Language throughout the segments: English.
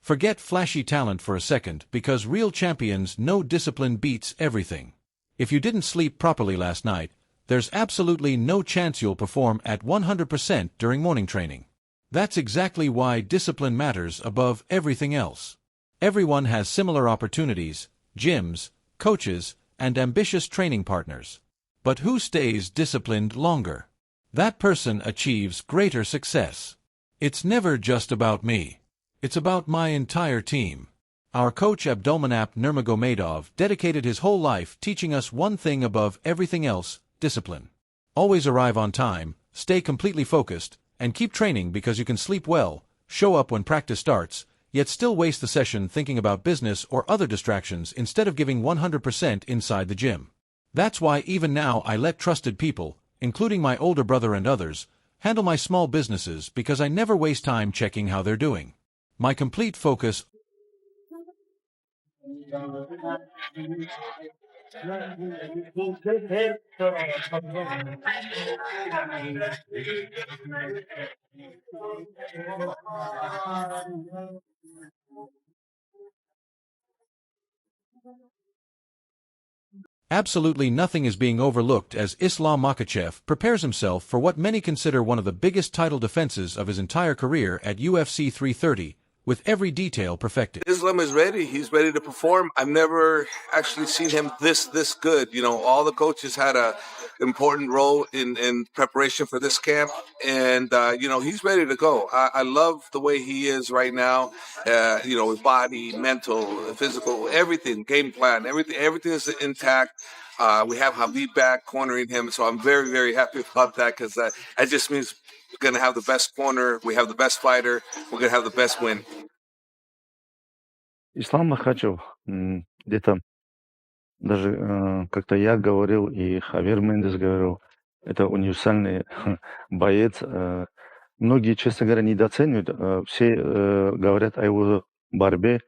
Forget flashy talent for a second because real champions know discipline beats everything. If you didn't sleep properly last night, there's absolutely no chance you'll perform at 100% during morning training. That's exactly why discipline matters above everything else. Everyone has similar opportunities, gyms, coaches, and ambitious training partners. But who stays disciplined longer? That person achieves greater success. It's never just about me. It's about my entire team. Our coach Abdulmanap Nurmagomedov dedicated his whole life teaching us one thing above everything else, discipline. Always arrive on time, stay completely focused, and keep training because you can sleep well, show up when practice starts, yet still waste the session thinking about business or other distractions instead of giving 100% inside the gym. That's why even now I let trusted people, including my older brother and others, handle my small businesses because I never waste time checking how they're doing. My complete focus. Absolutely nothing is being overlooked as Islam Makhachev prepares himself for what many consider one of the biggest title defenses of his entire career at UFC 330, with every detail perfected. Islam is ready. He's ready to perform. I've never actually seen him this good. You know, all the coaches had a important role in preparation for this camp, and you know, he's ready to go. I love the way he is right now. You know, his body, mental, physical, everything, game plan, everything is intact. We have Khabib back cornering him, so I'm very happy about that because that just means we're going to have the best corner, we have the best fighter, we're going to have the best win. Ислам Макачев, где-то даже как-то я говорил, и Хавьер Мендес говорил, это универсальный боец. Многие, честно говоря, недооценивают. Все говорят о его борьбе.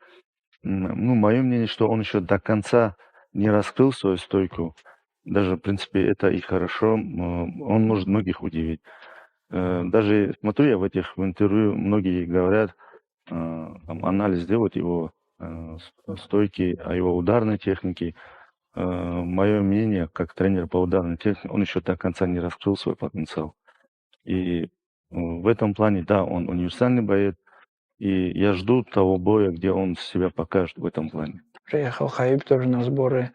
Ну, мое мнение, что он еще до конца не раскрыл свою стойку. Даже, в принципе, это и хорошо. Он может многих удивить. Даже смотрю я в интервью, многие говорят, там, анализ делают его стойки, о его ударной технике. Мое мнение, как тренер по ударной технике, он еще до конца не раскрыл свой потенциал. И в этом плане, да, он универсальный боец. И я жду того боя, где он себя покажет в этом плане. Приехал Хабиб тоже на сборы,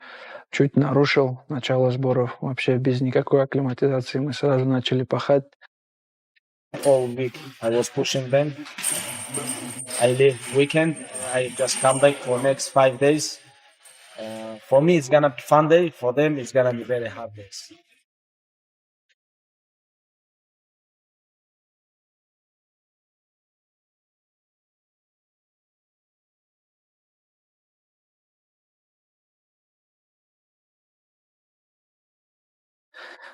чуть нарушил начало сборов. Вообще без никакой акклиматизации мы сразу начали пахать. All week I was pushing them. I leave weekend. I just come back for next 5 days. For me, it's gonna be fun day. For them, it's gonna be very hard days.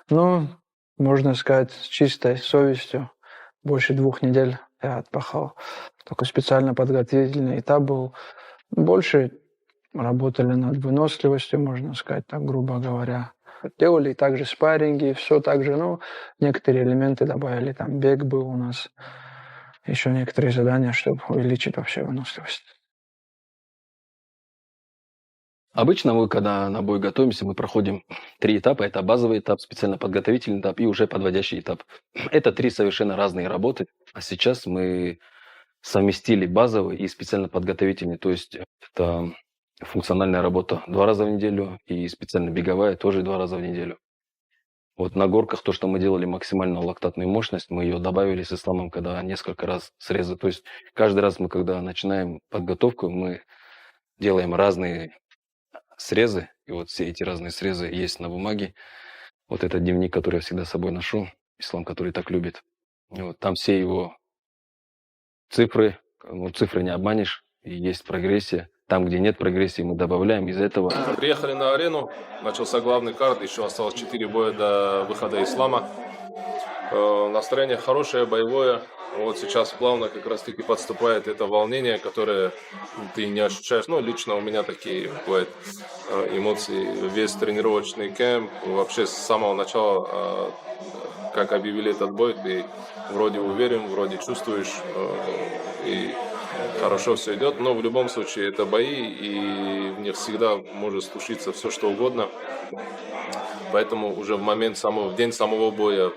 Ну, можно сказать, с чистой совестью. Больше 2 недель я отпахал. Такой специально подготовительный этап был. Больше работали над выносливостью, можно сказать, так грубо говоря. Делали также спарринги, все так же, но некоторые элементы добавили. Там бег был у нас, еще некоторые задания, чтобы увеличить вообще выносливость. Обычно мы, когда на бой готовимся, мы проходим 3 этапа. Это базовый этап, специально подготовительный этап и уже подводящий этап. Это 3 совершенно разные работы. А сейчас мы совместили базовый и специально подготовительный. То есть это функциональная работа 2 раза в неделю и специально беговая тоже 2 раза в неделю. Вот на горках то, что мы делали максимальную лактатную мощность, мы ее добавили с Исламом, когда несколько раз срезы. То есть каждый раз мы, когда начинаем подготовку, мы делаем разные срезы, и вот все эти разные срезы есть на бумаге. Вот этот дневник, который я всегда с собой ношу, Ислам, который так любит. И вот там все его цифры, ну, цифры не обманешь, и есть прогрессия. Там, где нет прогрессии, мы добавляем из этого. Приехали на арену, начался главный карт, еще осталось 4 боя до выхода Ислама. Настроение хорошее, боевое. Вот сейчас плавно как раз-таки подступает это волнение, которое ты не ощущаешь. Ну, лично у меня такие бывают эмоции. Весь тренировочный кемп, вообще с самого начала, как объявили этот бой, ты вроде уверен, вроде чувствуешь. И хорошо все идет, но в любом случае это бои, и в них всегда может случиться все, что угодно. Поэтому уже в день самого боя,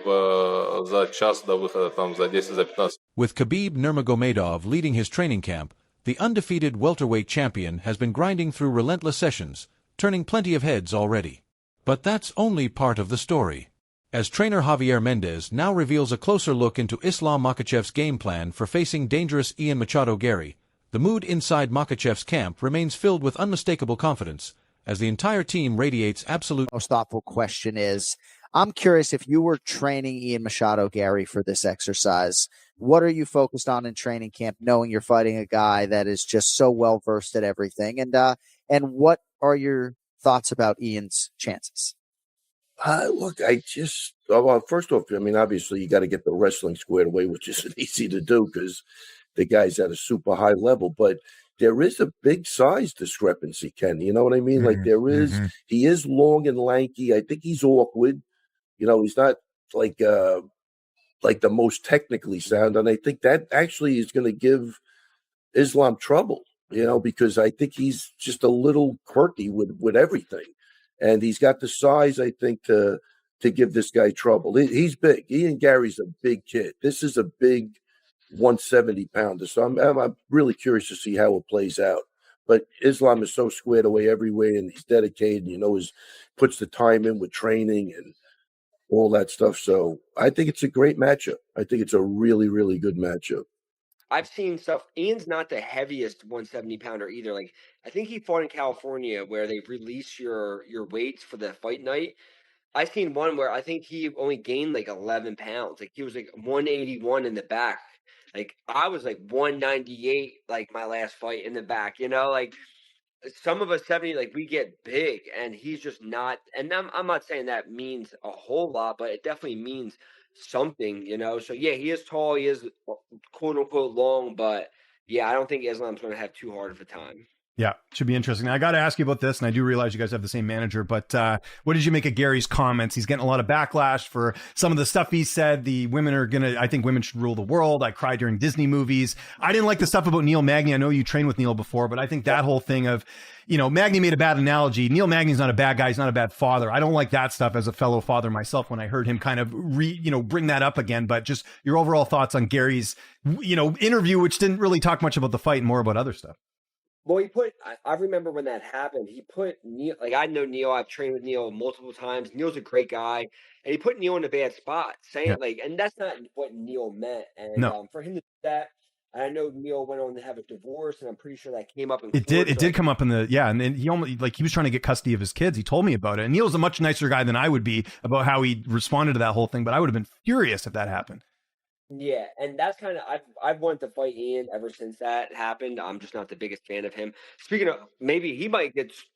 за час до выхода, там, за 10, за 15. With Khabib Nurmagomedov leading his training camp, the undefeated welterweight champion has been grinding through relentless sessions, turning plenty of heads already. But that's only part of the story. As trainer Javier Mendez now reveals a closer look into Islam Makhachev's game plan for facing dangerous Ian Machado Garry, the mood inside Makhachev's camp remains filled with unmistakable confidence, as the entire team radiates absolute. Most thoughtful question is, I'm curious if you were training Ian Machado Garry for this exercise, what are you focused on in training camp, knowing you're fighting a guy that is just so well versed at everything? And what are your thoughts about Ian's chances? Look, well, first off, I mean, obviously you got to get the wrestling squared away, which isn't easy to do because the guy's at a super high level, but there is a big size discrepancy, Ken. You know what I mean? Like he is long and lanky. I think he's awkward. You know, he's not like the most technically sound. And I think that actually is going to give Islam trouble, you know, because I think he's just a little quirky with everything. And he's got the size, I think, to give this guy trouble. He's big. Ian Garry's a big kid. This is a big 170-pounder. So I'm really curious to see how it plays out. But Islam is so squared away everywhere, and he's dedicated. You know, puts the time in with training and all that stuff. So I think it's a great matchup. I think it's a really, really good matchup. I've seen stuff. Ian's not the heaviest 170-pounder either. Like, I think he fought in California where they release your weights for the fight night. I seen one where I think he only gained like 11 pounds. Like, he was like 181 in the back. Like, I was like 198, like my last fight in the back, you know, like some of us 70, like we get big and he's just not. And I'm not saying that means a whole lot, but it definitely means something, you know? So yeah, he is tall. He is quote unquote long, but yeah, I don't think Islam's going to have too hard of a time. Yeah, should be interesting. Now, I got to ask you about this, and I do realize you guys have the same manager, but what did you make of Garry's comments? He's getting a lot of backlash for some of the stuff he said. I think women should rule the world. I cried during Disney movies. I didn't like the stuff about Neil Magny. I know you trained with Neil before, but I think that whole thing of, you know, Magny made a bad analogy. Neil Magny's not a bad guy. He's not a bad father. I don't like that stuff as a fellow father myself when I heard him kind of bring that up again. But just your overall thoughts on Garry's, interview, which didn't really talk much about the fight and more about other stuff. Well, I remember when that happened, he put Neil, like I know Neil, I've trained with Neil multiple times. Neil's a great guy. And he put Neil in a bad spot, saying and that's not what Neil meant. And for him to do that, I know Neil went on to have a divorce, and I'm pretty sure that came up in court. It did come up in and then he almost, he was trying to get custody of his kids. He told me about it. And Neil's a much nicer guy than I would be about how he responded to that whole thing, but I would have been furious if that happened. Yeah, and that's kind of I've wanted to fight Ian ever since that happened. I'm just not the biggest fan of him. Speaking of, maybe he might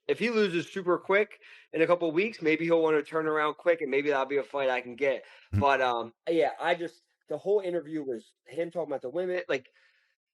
if he loses super quick in a couple of weeks, maybe he'll want to turn around quick, and maybe that'll be a fight I can get. But yeah, the whole interview was him talking about the women. Like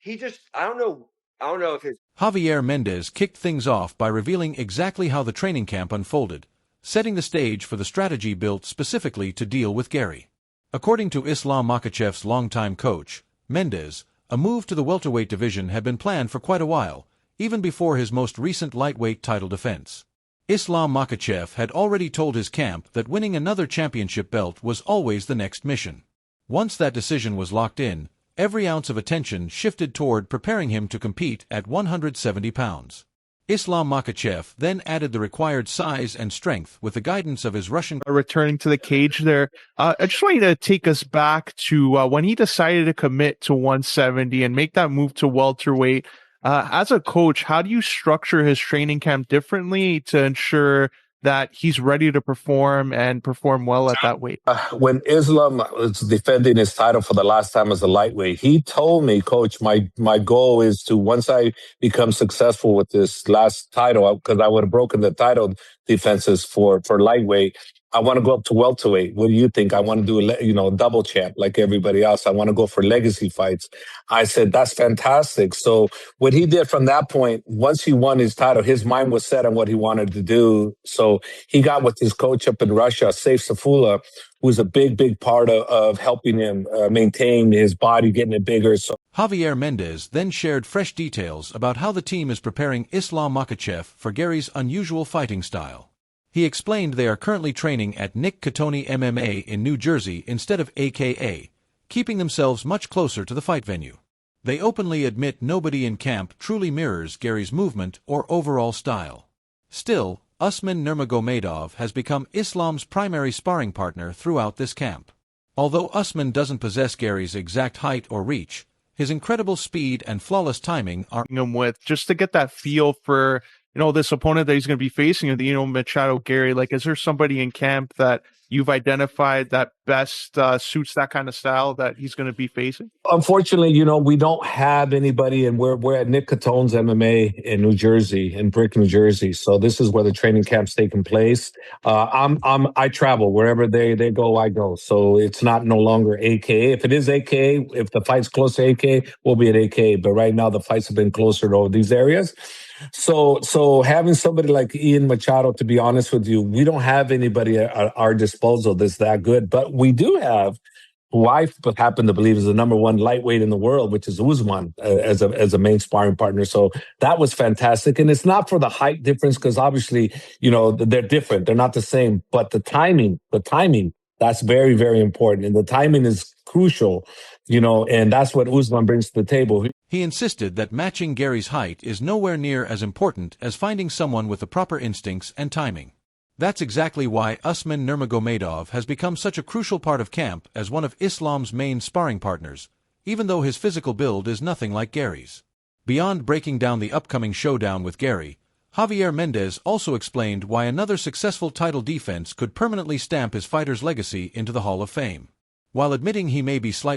I don't know if his Javier Mendez kicked things off by revealing exactly how the training camp unfolded, setting the stage for the strategy built specifically to deal with Garry. According to Islam Makhachev's longtime coach, Mendez, a move to the welterweight division had been planned for quite a while, even before his most recent lightweight title defense. Islam Makhachev had already told his camp that winning another championship belt was always the next mission. Once that decision was locked in, every ounce of attention shifted toward preparing him to compete at 170 pounds. Islam Makhachev then added the required size and strength with the guidance of his Russian. Returning to the cage there, I just want you to take us back to when he decided to commit to 170 and make that move to welterweight. As a coach, how do you structure his training camp differently to ensure that he's ready to perform and perform well at that weight? When Islam was defending his title for the last time as a lightweight, he told me, Coach, my goal is to, once I become successful with this last title, because I would have broken the title defenses for lightweight, I want to go up to welterweight. What do you think? I want to do a double champ like everybody else. I want to go for legacy fights. I said, that's fantastic. So what he did from that point, once he won his title, his mind was set on what he wanted to do. So he got with his coach up in Russia, Saif Safula, who's a big part of helping him maintain his body, getting it bigger. So Javier Mendez then shared fresh details about how the team is preparing Islam Makhachev for Garry's unusual fighting style. He explained they are currently training at Nick Catoni MMA in New Jersey instead of AKA, keeping themselves much closer to the fight venue. They openly admit nobody in camp truly mirrors Garry's movement or overall style. Still, Usman Nurmagomedov has become Islam's primary sparring partner throughout this camp. Although Usman doesn't possess Garry's exact height or reach, his incredible speed and flawless timing are him with, just to get that feel for this opponent that he's going to be facing, Machado Garry. Like, is there somebody in camp that you've identified that best suits that kind of style that he's going to be facing? Unfortunately, we don't have anybody, and we're at Nick Catone's MMA in New Jersey, in Brick, New Jersey. So this is where the training camp's taking place. I travel wherever they go, I go. So it's not no longer AKA. If it is AKA, if the fight's close to AKA, we'll be at AKA. But right now the fights have been closer to these areas. So having somebody like Ian Machado, to be honest with you, we don't have anybody at our disposal that's that good. But we do have who I happen to believe is the number one lightweight in the world, which is Usman as a main sparring partner. So that was fantastic. And it's not for the height difference, because obviously, they're different. They're not the same. But the timing, that's very, very important. And the timing is crucial, and that's what Usman brings to the table. He insisted that matching Garry's height is nowhere near as important as finding someone with the proper instincts and timing. That's exactly why Usman Nurmagomedov has become such a crucial part of camp as one of Islam's main sparring partners, even though his physical build is nothing like Garry's. Beyond breaking down the upcoming showdown with Garry, Javier Mendez also explained why another successful title defense could permanently stamp his fighter's legacy into the Hall of Fame. While admitting he may be slightly